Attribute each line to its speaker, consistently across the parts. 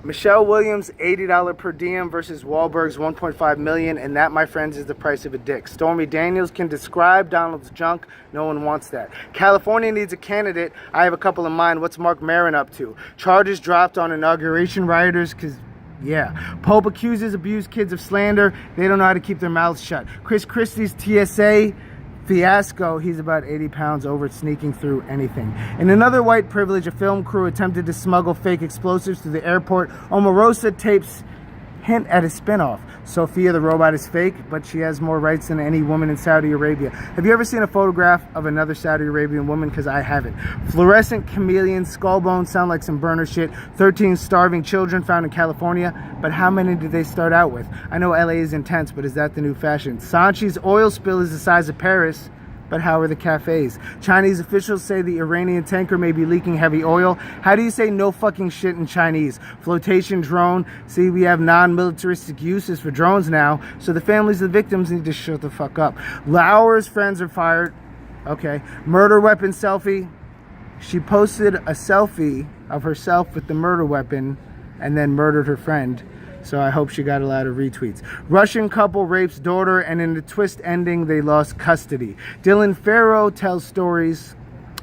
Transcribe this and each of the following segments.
Speaker 1: Michelle Williams, $80 per diem versus Wahlberg's $1.5 million, and that, my friends, is the price of a dick. Stormy Daniels can describe Donald's junk. No one wants that. California needs a candidate. I have a couple in mind. What's Mark Maron up to? Charges dropped on inauguration rioters because... yeah. Pope accuses abused kids of slander. They don't know how to keep their mouths shut. Chris Christie's TSA fiasco. He's about 80 pounds over sneaking through anything. In another white privilege, a film crew attempted to smuggle fake explosives to the airport. Omarosa tapes hint at a spinoff. Sophia the robot is fake, but she has more rights than any woman in Saudi Arabia. Have you ever seen a photograph of another Saudi Arabian woman? Because I haven't. Fluorescent chameleons, skull bones sound like some burner shit. 13 starving children found in California. But how many did they start out with? I know LA is intense, but is that the new fashion? Sanchez oil spill is the size of Paris. But how are the cafes? Chinese officials say the Iranian tanker may be leaking heavy oil. How do you say no fucking shit in Chinese? Flotation drone. See, we have non-militaristic uses for drones now, so the families of the victims need to shut the fuck up. Lauer's friends are fired. Okay. Murder weapon selfie. She posted a selfie of herself with the murder weapon and then murdered her friend. So I hope she got a lot of retweets. Russian couple rapes daughter, and in the twist ending, they lost custody. Dylan Farrow tells stories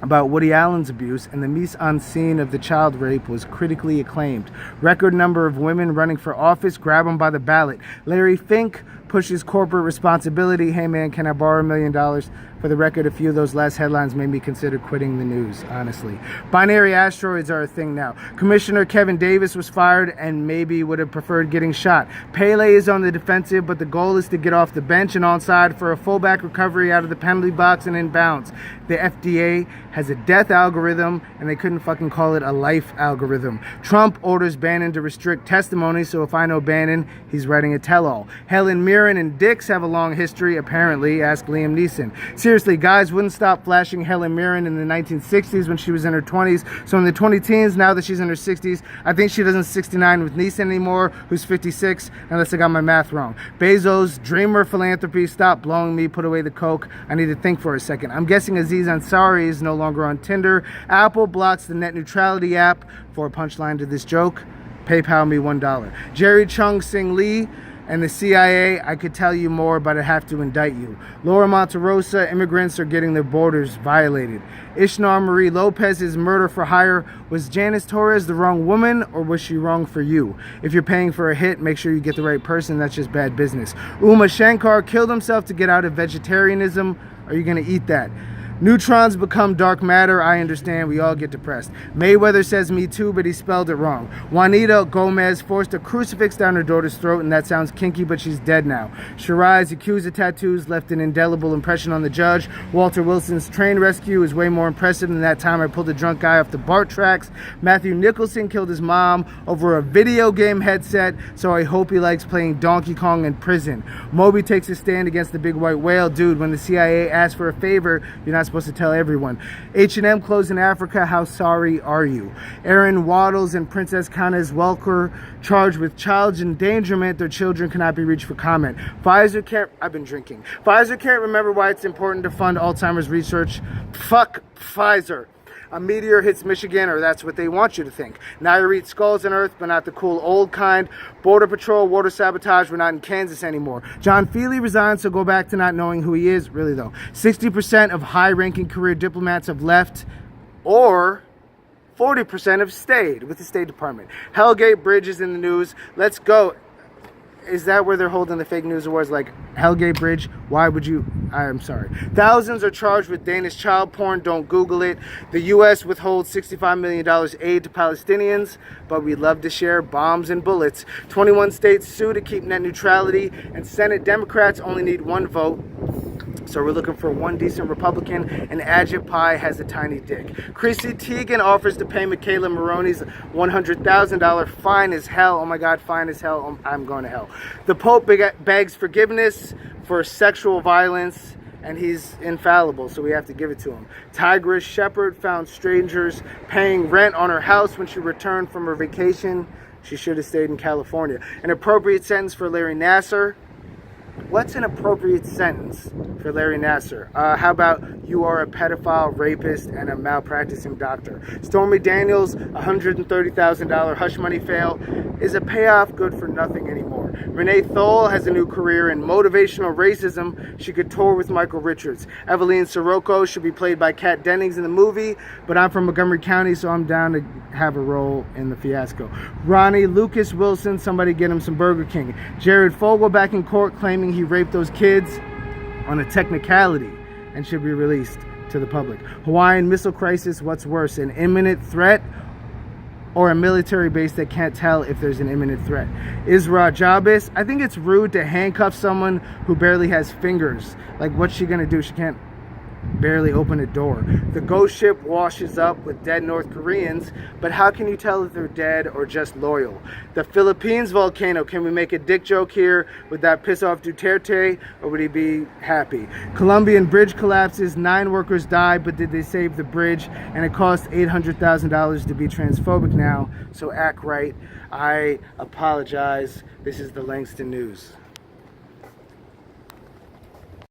Speaker 1: about Woody Allen's abuse, and the mise en scene of the child rape was critically acclaimed. Record number of women running for office, grab them by the ballot. Larry Fink pushes corporate responsibility. Hey man, can I borrow $1 million? For the record, a few of those last headlines made me consider quitting the news, honestly. Binary asteroids are a thing now. Commissioner Kevin Davis was fired and maybe would have preferred getting shot. Pele is on the defensive, but the goal is to get off the bench and onside for a fullback recovery out of the penalty box and in bounds. The FDA has a death algorithm, and they couldn't fucking call it a life algorithm. Trump orders Bannon to restrict testimony, so if I know Bannon, he's writing a tell-all. Helen Mirren and Dix have a long history, apparently, ask Liam Neeson. Seriously, guys wouldn't stop flashing Helen Mirren in the 1960s when she was in her 20s, so in the 20-teens, now that she's in her 60s, I think she doesn't 69 with Neeson anymore, who's 56, unless I got my math wrong. Bezos, dreamer philanthropy, stop blowing me, put away the coke. I need to think for a second. I'm guessing Aziz Ansari is no longer on Tinder. Apple blocks the net neutrality app. For a punchline to this joke, PayPal me $1. Jerry Chung Sing Lee and the CIA, I could tell you more, but I have to indict you. Laura Monterosa, immigrants are getting their borders violated. Ishnar Marie Lopez's murder for hire. Was Janice Torres the wrong woman, or was she wrong for you? If you're paying for a hit, make sure you get the right person. That's just bad business. Uma Shankar killed himself to get out of vegetarianism. Are you going to eat that? Neutrons become dark matter. I understand. We all get depressed. Mayweather says me too, but he spelled it wrong. Juanita Gomez forced a crucifix down her daughter's throat, and that sounds kinky, but she's dead now. Shirai's accused of tattoos left an indelible impression on the judge. Walter Wilson's train rescue is way more impressive than that time I pulled a drunk guy off the BART tracks. Matthew Nicholson killed his mom over a video game headset, so I hope he likes playing Donkey Kong in prison. Moby takes a stand against the big white whale. Dude, when the CIA asks for a favor, you're not supposed to tell everyone. H&M closed in Africa. How sorry are you? Aaron Waddles and Princess Kana's Welker charged with child endangerment. Their children cannot be reached for comment. Pfizer can't... I've been drinking. Pfizer can't remember why it's important to fund Alzheimer's research. Fuck Pfizer. A meteor hits Michigan, or that's what they want you to think. Naira eats skulls on Earth, but not the cool old kind. Border Patrol, water sabotage, we're not in Kansas anymore. John Feely resigns, so go back to not knowing who he is. Really, though. 60% of high-ranking career diplomats have left, or 40% have stayed with the State Department. Hellgate Bridge is in the news. Let's go. Is that where they're holding the fake news awards? Like, Hellgate Bridge? Why would you? I'm sorry. Thousands are charged with Danish child porn. Don't Google it. The U.S. withholds $65 million aid to Palestinians, but we'd love to share bombs and bullets. 21 states sue to keep net neutrality, and Senate Democrats only need one vote. So we're looking for one decent Republican, and Ajit Pai has a tiny dick. Chrissy Teigen offers to pay Michaela Maroney's $100,000 fine as hell. Oh my God, fine as hell. I'm going to hell. The Pope begs forgiveness for sexual violence, and he's infallible, so we have to give it to him. Tigress Shepherd found strangers paying rent on her house when she returned from her vacation. She should have stayed in California. An appropriate sentence for Larry Nassar. What's an appropriate sentence for Larry Nassar? How about you are a pedophile, rapist, and a malpracticing doctor? Stormy Daniels, $130,000 hush money fail. Is a payoff good for nothing anymore? Renee Thole has a new career in motivational racism. She could tour with Michael Richards. Evelyn Sirocco should be played by Kat Dennings in the movie, but I'm from Montgomery County, so I'm down to have a role in the fiasco. Ronnie Lucas Wilson, somebody get him some Burger King. Jared Fogle back in court claiming he raped those kids on a technicality and should be released to the public. Hawaiian missile crisis, what's worse, an imminent threat or a military base that can't tell if there's an imminent threat? Isra Jabis, I think it's rude to handcuff someone who barely has fingers. Like, what's she gonna do? She can't barely open a door. The ghost ship washes up with dead North Koreans, but how can you tell if they're dead or just loyal? The Philippines volcano, can we make a dick joke here? Would that piss off Duterte, or would he be happy? Colombian bridge collapses, 9 workers died, but did they save the bridge? And it cost $800,000 to be transphobic now, so act right. I apologize. This is the Langston News.